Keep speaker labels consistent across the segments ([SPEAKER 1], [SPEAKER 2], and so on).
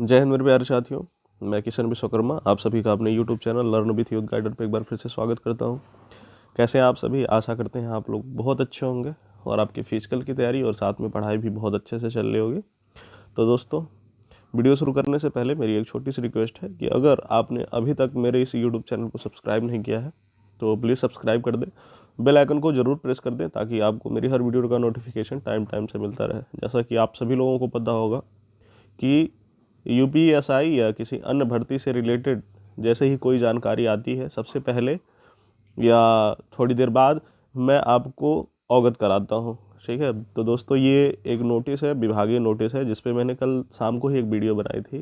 [SPEAKER 1] जय हिंद मेरे प्यारे साथियों, मैं किशन विश्वकर्मा आप सभी का अपने YouTube channel learn with youth guider पे एक बार फिर से स्वागत करता हूं। कैसे हैं आप सभी? आशा करते हैं आप लोग बहुत अच्छे होंगे और आपकी फिजिकल की तैयारी और साथ में पढ़ाई भी बहुत अच्छे से चल रही होगी। तो दोस्तों, वीडियो शुरू करने से पहले मेरी एक छोटी सी रिक्वेस्ट है कि अगर आपने अभी तक मेरे इस YouTube चैनल को सब्सक्राइब नहीं किया है तो प्लीज़ सब्सक्राइब कर दें, बेल आइकन को ज़रूर प्रेस कर दें ताकि आपको मेरी हर वीडियो का नोटिफिकेशन टाइम से मिलता रहे। जैसा कि आप सभी लोगों को पता होगा कि यूपीएसआई या किसी अन्य भर्ती से रिलेटेड जैसे ही कोई जानकारी आती है, सबसे पहले या थोड़ी देर बाद मैं आपको अवगत कराता हूँ। ठीक है, तो दोस्तों ये एक नोटिस है, विभागीय नोटिस है, जिस पे मैंने कल शाम को ही एक वीडियो बनाई थी,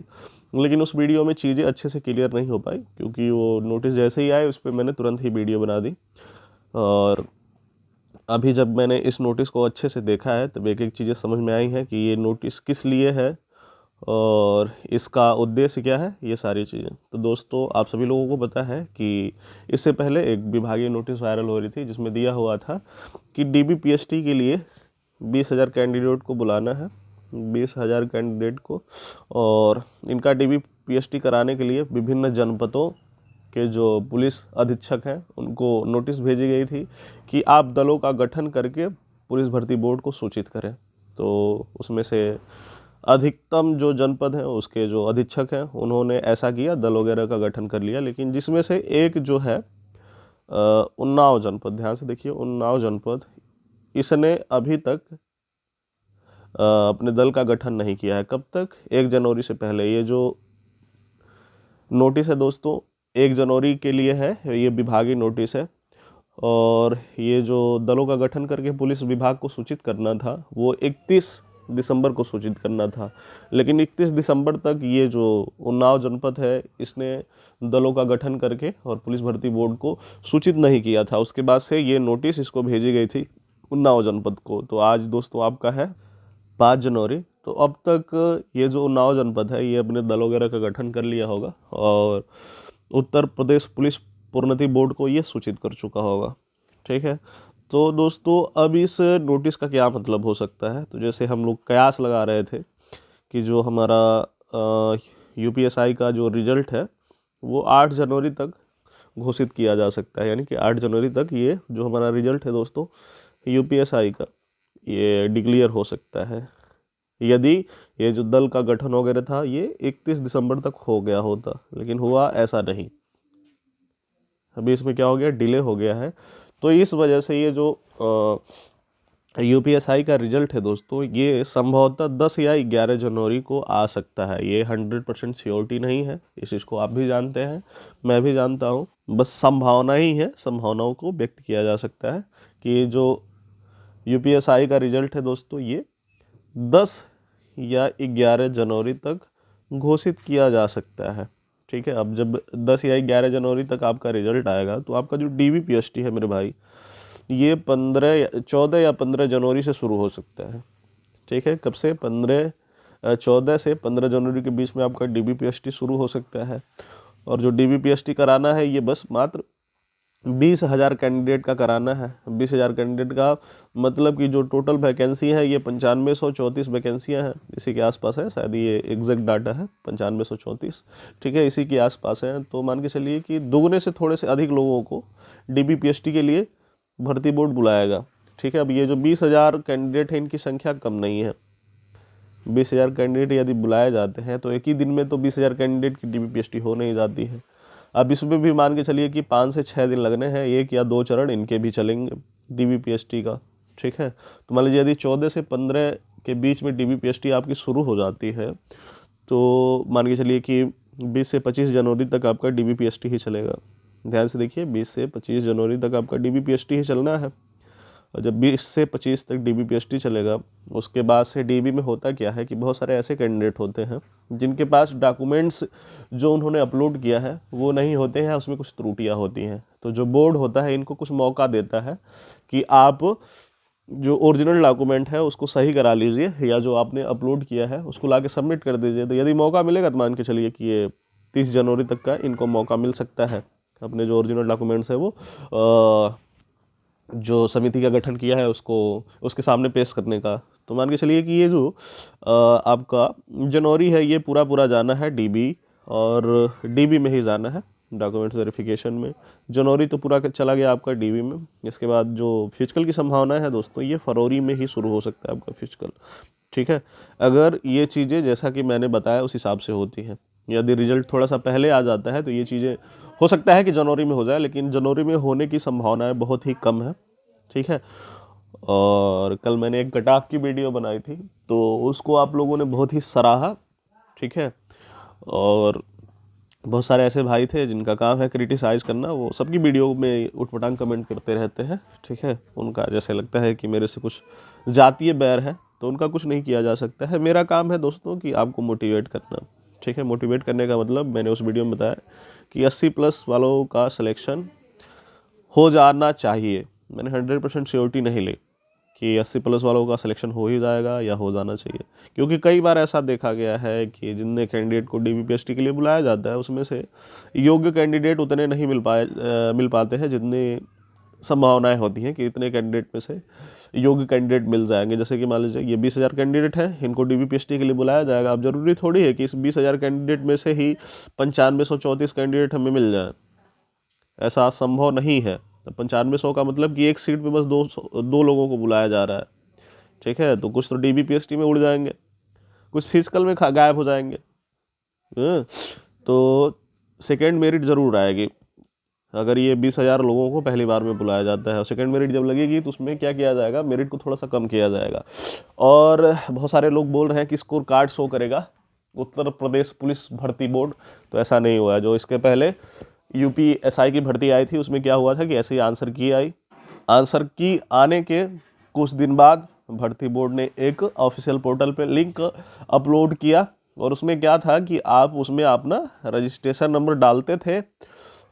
[SPEAKER 1] लेकिन उस वीडियो में चीज़ें अच्छे से क्लियर नहीं हो पाई क्योंकि वो नोटिस जैसे ही आए उस पर मैंने तुरंत ही वीडियो बना दी। और अभी जब मैंने इस नोटिस को अच्छे से देखा है तब एक एक चीज़ें समझ में आई हैं कि ये नोटिस किस लिए है और इसका उद्देश्य क्या है, ये सारी चीज़ें। तो दोस्तों, आप सभी लोगों को पता है कि इससे पहले एक विभागीय नोटिस वायरल हो रही थी जिसमें दिया हुआ था कि डीबीपीएसटी के लिए 20,000 कैंडिडेट को बुलाना है, 20,000 कैंडिडेट को, और इनका डीबीपीएसटी कराने के लिए विभिन्न जनपदों के जो पुलिस अधीक्षक हैं उनको नोटिस भेजी गई थी कि आप दलों का गठन करके पुलिस भर्ती बोर्ड को सूचित करें। तो उसमें से अधिकतम जो जनपद हैं उसके जो अधीक्षक हैं उन्होंने ऐसा किया, दल वगैरह का गठन कर लिया, लेकिन जिसमें से एक जो है उन्नाव जनपद, ध्यान से देखिए, उन्नाव जनपद, इसने अभी तक अपने दल का गठन नहीं किया है। कब तक? 1 जनवरी से पहले। ये जो नोटिस है दोस्तों 1 जनवरी के लिए है, ये विभागीय नोटिस है, और ये जो दलों का गठन करके पुलिस विभाग को सूचित करना था वो 31 दिसंबर को सूचित करना था, लेकिन 31 दिसंबर तक ये जो उन्नाव जनपद है इसने दलों का गठन करके और पुलिस भर्ती बोर्ड को सूचित नहीं किया था। उसके बाद से ये नोटिस इसको भेजी गई थी उन्नाव जनपद को। तो आज दोस्तों आपका है 5 जनवरी, तो अब तक ये जो उन्नाव जनपद है ये अपने दल वगैरह का गठन कर लिया होगा और उत्तर प्रदेश पुलिस प्रोन्नति बोर्ड को ये सूचित कर चुका होगा। ठीक है, तो दोस्तों अब इस नोटिस का क्या मतलब हो सकता है? तो जैसे हम लोग कयास लगा रहे थे कि जो हमारा यूपीएसआई का जो रिजल्ट है वो 8 जनवरी तक घोषित किया जा सकता है, यानी कि 8 जनवरी तक ये जो हमारा रिजल्ट है दोस्तों यूपीएसआई का ये डिक्लेयर हो सकता है, यदि ये जो दल का गठन वगैरह था ये 31 दिसंबर तक हो गया होता, लेकिन हुआ ऐसा नहीं। अभी इसमें क्या हो गया, डिले हो गया है। तो इस वजह से ये जो यूपीएसआई का रिजल्ट है दोस्तों ये संभवतः 10 या 11 जनवरी को आ सकता है। ये 100% श्योरिटी नहीं है, इस चीज़ को आप भी जानते हैं, मैं भी जानता हूँ, बस संभावना ही है, संभावनाओं को व्यक्त किया जा सकता है कि जो यूपीएसआई का रिजल्ट है दोस्तों ये 10 या 11 जनवरी तक घोषित किया जा सकता है। ठीक है, अब जब 10 या 11 जनवरी तक आपका रिजल्ट आएगा तो आपका जो डीबीपीएसटी है मेरे भाई ये 14 या 15 जनवरी से शुरू हो सकता है। ठीक है, कब से? 14 से 15 जनवरी के बीच में आपका डीबीपीएसटी शुरू हो सकता है। और जो डीबीपीएसटी कराना है ये बस मात्र 20,000 कैंडिडेट का कराना है। 20,000 कैंडिडेट का मतलब कि जो टोटल वैकेंसी है ये 9534 वैकेंसियाँ हैं, इसी के आसपास है, शायद ये एग्जैक्ट डाटा है 9534। ठीक है, इसी के आसपास है। तो मान के चलिए कि दोगुने से थोड़े से अधिक लोगों को डीबीपीएसटी के लिए भर्ती बोर्ड बुलाएगा। ठीक है, अब ये जो 20,000 कैंडिडेट है इनकी संख्या कम नहीं है। 20,000 कैंडिडेट यदि बुलाए जाते हैं तो एक ही दिन में तो 20,000 कैंडिडेट की डीबीपीएसटी हो नहीं जाती है। अब इसमें भी मान के चलिए कि 5 से 6 दिन लगने हैं, 1 या 2 चरण इनके भी चलेंगे डीबीपीएसटी का। ठीक है, तो मान लीजिए यदि 14 से 15 के बीच में डीबीपीएसटी आपकी शुरू हो जाती है तो मान के चलिए कि 20 से 25 जनवरी तक आपका डीबीपीएसटी ही चलेगा। ध्यान से देखिए, 20 से 25 जनवरी तक आपका डीबीपीएसटी ही चलना है। और जब 20 से 25 तक डीबीपीएसटी चलेगा उसके बाद से डीबी में होता क्या है कि बहुत सारे ऐसे कैंडिडेट होते हैं जिनके पास डॉक्यूमेंट्स जो उन्होंने अपलोड किया है वो नहीं होते हैं, उसमें कुछ त्रुटियां होती हैं। तो जो बोर्ड होता है इनको कुछ मौका देता है कि आप जो ओरिजिनल डॉक्यूमेंट है उसको सही करा लीजिए या जो आपने अपलोड किया है उसको ला के सबमिट कर दीजिए। तो यदि मौका मिलेगा तो मान के चलिए कि ये 30 जनवरी तक का इनको मौका मिल सकता है अपने जो ओरिजिनल डॉक्यूमेंट्स है वो जो समिति का गठन किया है उसको उसके सामने पेश करने का। तो मान के चलिए कि ये जो आपका जनवरी है ये पूरा पूरा जाना है डीबी, और डीबी में ही जाना है डॉक्यूमेंट्स वेरिफिकेशन में। जनवरी तो पूरा चला गया आपका डीबी में। इसके बाद जो फिजिकल की संभावना है दोस्तों, ये फरवरी में ही शुरू हो सकता है आपका फिजिकल, ठीक है, अगर ये चीज़ें जैसा कि मैंने बताया उस हिसाब से होती हैं। यदि रिजल्ट थोड़ा सा पहले आ जाता है तो ये चीज़ें हो सकता है कि जनवरी में हो जाए, लेकिन जनवरी में होने की संभावनाएं बहुत ही कम है, ठीक है। और कल मैंने एक कट ऑफ की वीडियो बनाई थी तो उसको आप लोगों ने बहुत ही सराहा, ठीक है। और बहुत सारे ऐसे भाई थे जिनका काम है क्रिटिसाइज़ करना, वो सबकी वीडियो में उठपटांग कमेंट करते रहते हैं, ठीक है। उनका जैसे लगता है कि मेरे से कुछ जातीय बैर है, तो उनका कुछ नहीं किया जा सकता है। मेरा काम है दोस्तों कि आपको मोटिवेट करना, ठीक है। मोटिवेट करने का मतलब मैंने उस वीडियो में बताया कि 80+ वालों का सिलेक्शन हो जाना चाहिए। मैंने 100% श्योरिटी नहीं ली कि 80+ वालों का सिलेक्शन हो ही जाएगा या हो जाना चाहिए, क्योंकि कई बार ऐसा देखा गया है कि जितने कैंडिडेट को DBPST के लिए बुलाया जाता है उसमें से योग्य कैंडिडेट उतने नहीं मिल पाते हैं जितनी संभावनाएं होती हैं कि इतने कैंडिडेट में से योग्य कैंडिडेट मिल जाएंगे। जैसे कि मान लीजिए ये 20,000 कैंडिडेट हैं, इनको DBPST के लिए बुलाया जाएगा। अब जरूरी थोड़ी है कि इस 20,000 कैंडिडेट में से ही 9534 कैंडिडेट हमें मिल जाए, ऐसा संभव नहीं है। 9500 का मतलब कि एक सीट पे बस दो लोगों को बुलाया जा रहा है, ठीक है। तो कुछ तो DBPST में उड़ जाएंगे, कुछ फिजिकल में गायब हो जाएंगे। तो सेकेंड मेरिट ज़रूर आएगी अगर ये 20,000 लोगों को पहली बार में बुलाया जाता है। और सेकेंड मेरिट जब लगेगी तो उसमें क्या किया जाएगा, मेरिट को थोड़ा सा कम किया जाएगा। और बहुत सारे लोग बोल रहे हैं कि स्कोर कार्ड शो करेगा उत्तर प्रदेश पुलिस भर्ती बोर्ड, तो ऐसा नहीं हुआ है। जो इसके पहले UPSI की भर्ती आई थी उसमें क्या हुआ था कि ऐसे ही आंसर की आने के कुछ दिन बाद भर्ती बोर्ड ने एक ऑफिशियल पोर्टल पे लिंक अपलोड किया, और उसमें क्या था कि आप उसमें अपना रजिस्ट्रेशन नंबर डालते थे,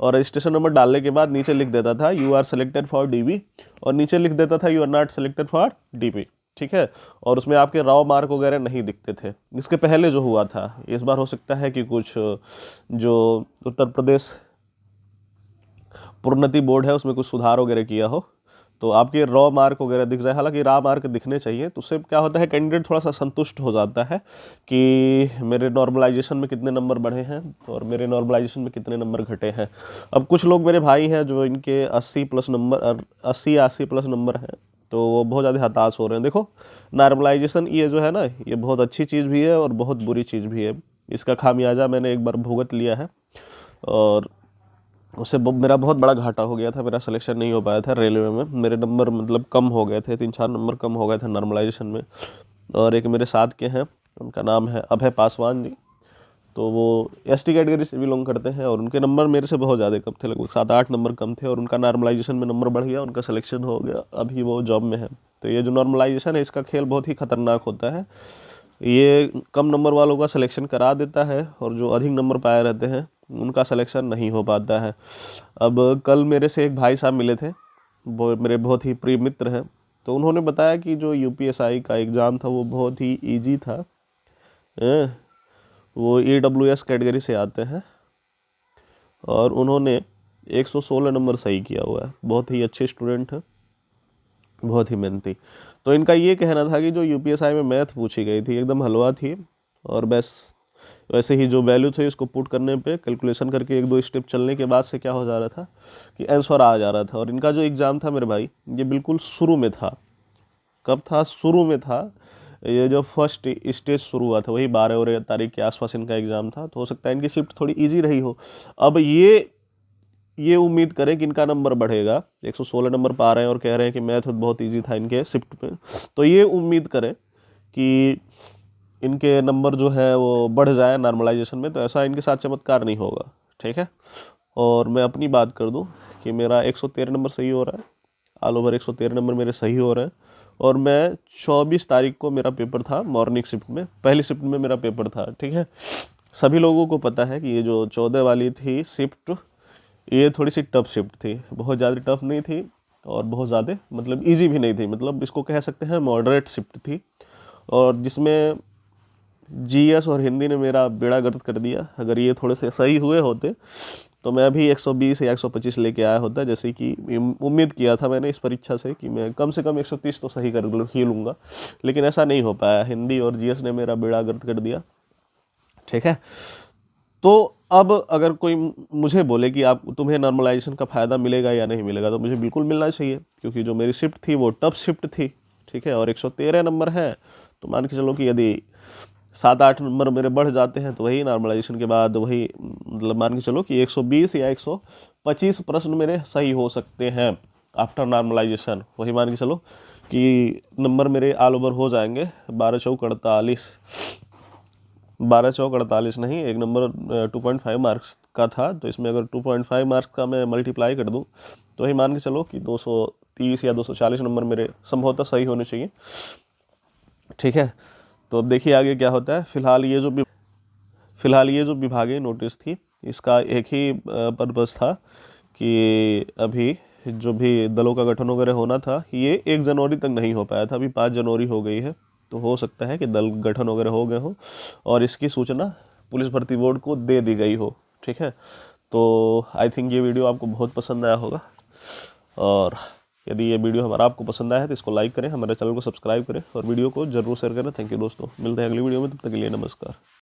[SPEAKER 1] और रजिस्ट्रेशन नंबर डालने के बाद नीचे लिख देता था you are selected for DB, और नीचे लिख देता था you are not selected for DB, ठीक है। और उसमें आपके रॉ मार्क वगैरह नहीं दिखते थे। इसके पहले जो हुआ था, इस बार हो सकता है कि कुछ जो उत्तर प्रदेश प्रोन्नति बोर्ड है उसमें कुछ सुधार वगैरह किया हो तो आपके रॉ मार्क वगैरह दिख जाए। हालांकि रॉ मार्क दिखने चाहिए, तो उससे क्या होता है कैंडिडेट थोड़ा सा संतुष्ट हो जाता है कि मेरे नॉर्मलाइजेशन में कितने नंबर बढ़े हैं और मेरे नॉर्मलाइजेशन में कितने नंबर घटे हैं। अब कुछ लोग मेरे भाई हैं जो इनके 80+ नंबर 80+ नंबर हैं, तो वो बहुत ज़्यादा हताश हो रहे हैं। देखो नॉर्मलाइजेशन ये जो है ना, ये बहुत अच्छी चीज़ भी है और बहुत बुरी चीज़ भी है। इसका खामियाजा मैंने एक बार भुगत लिया है, और उससे मेरा बहुत बड़ा घाटा हो गया था। मेरा सिलेक्शन नहीं हो पाया था रेलवे में, मेरे नंबर मतलब कम हो गए थे, 3-4 नंबर कम हो गए थे नॉर्मलाइजेशन में। और एक मेरे साथ के हैं, उनका नाम है अभय पासवान जी, तो वो ST कैटेगरी से बिलोंग करते हैं, और उनके नंबर मेरे से बहुत ज़्यादा कम थे, लगभग 7-8 नंबर कम थे, और उनका नॉर्मलाइजेशन में नंबर बढ़ गया, उनका सिलेक्शन हो गया, अभी वो जॉब में है। तो ये जो नॉर्मलाइजेशन है इसका खेल बहुत ही खतरनाक होता है। ये कम नंबर वालों का सिलेक्शन करा देता है, और जो अधिक नंबर पाए रहते हैं उनका सिलेक्शन नहीं हो पाता है। अब कल मेरे से एक भाई साहब मिले थे, वो मेरे बहुत ही प्रिय मित्र हैं, तो उन्होंने बताया कि जो UPSI का एग्ज़ाम था वो बहुत ही इजी था। वो EWS कैटेगरी से आते हैं, और उन्होंने 116 नंबर सही किया हुआ है। बहुत ही अच्छे स्टूडेंट हैं, बहुत ही मेहनती। तो इनका ये कहना था कि जो UPSI में मैथ पूछी गई थी एकदम हलवा थी, और बस वैसे ही जो वैल्यू थे इसको पुट करने पे कैलकुलेशन करके 1-2 स्टेप चलने के बाद से क्या हो जा रहा था कि आंसर आ जा रहा था। और इनका जो एग्ज़ाम था मेरे भाई, ये बिल्कुल शुरू में था। कब था? शुरू में था। ये जो फर्स्ट स्टेज शुरू हुआ था वही 12 तारीख के आसपास इनका एग्ज़ाम था, तो हो सकता है इनकी शिफ्ट थोड़ी ईजी रही हो। अब ये उम्मीद करें कि इनका नंबर बढ़ेगा, 116 नंबर पा रहे हैं और कह रहे हैं कि मैथ बहुत ईजी था इनके शिफ्ट में, तो ये उम्मीद करें कि इनके नंबर जो है वो बढ़ जाए नॉर्मलाइजेशन में, तो ऐसा इनके साथ चमत्कार नहीं होगा, ठीक है। और मैं अपनी बात कर दूं कि मेरा 113 नंबर सही हो रहा है, ऑल ओवर 113 नंबर मेरे सही हो रहे हैं, और मैं 24 तारीख को मेरा पेपर था मॉर्निंग शिफ्ट में, पहली शिफ्ट में मेरा पेपर था, ठीक है। सभी लोगों को पता है कि ये जो 14 वाली थी शिफ्ट, ये थोड़ी सी टफ शिफ्ट थी, बहुत ज़्यादा टफ नहीं थी और बहुत ज़्यादा मतलब इजी भी नहीं थी, मतलब इसको कह सकते हैं मॉडरेट शिफ्ट थी, और जिसमें GS और हिंदी ने मेरा बेड़ा गर्क कर दिया। अगर ये थोड़े से सही हुए होते तो मैं अभी 120 या 125 लेके आया होता, जैसे कि उम्मीद किया था मैंने इस परीक्षा से कि मैं कम से कम 130 तो सही कर ही लूँगा, लेकिन ऐसा नहीं हो पाया। हिंदी और जीएस ने मेरा बेड़ा गर्क कर दिया। ठीक है, तो अब अगर कोई मुझे बोले कि आप तुम्हें नॉर्मलाइजेशन का फ़ायदा मिलेगा या नहीं मिलेगा, तो मुझे बिल्कुल मिलना चाहिए, क्योंकि जो मेरी शिफ्ट थी वो टफ शिफ्ट थी। ठीक है, और 113 नंबर है, तो मान के चलो कि यदि 7-8 नंबर मेरे बढ़ जाते हैं तो वही नॉर्मलाइजेशन के बाद वही मतलब मान के चलो कि 120 या 125 प्रश्न मेरे सही हो सकते हैं आफ्टर नॉर्मलाइजेशन। वही मान के चलो कि नंबर मेरे ऑल ओवर हो जाएंगे 12 चौक 48, 12 चौक 48 नहीं, एक नंबर 2.5 मार्क्स का था, तो इसमें अगर 2.5 मार्क्स का मैं मल्टीप्लाई कर दूं तो वही मान के चलो कि 230 या 240 नंबर मेरे संभवतः सही होने चाहिए। ठीक है, तो अब देखिए आगे क्या होता है। फिलहाल ये जो विभागीय नोटिस थी, इसका एक ही पर्पस था कि अभी जो भी दलों का गठन वगैरह होना था, ये 1 जनवरी तक नहीं हो पाया था, अभी 5 जनवरी हो गई है, तो हो सकता है कि दल गठन वगैरह हो गए हो और इसकी सूचना पुलिस भर्ती बोर्ड को दे दी गई हो। ठीक है, तो आई थिंक ये वीडियो आपको बहुत पसंद आया होगा, और यदि ये वीडियो हमारा आपको पसंद आया है तो इसको लाइक करें, हमारे चैनल को सब्सक्राइब करें और वीडियो को जरूर शेयर करें। थैंक यू दोस्तों, मिलते हैं अगली वीडियो में, तब तक के लिए नमस्कार।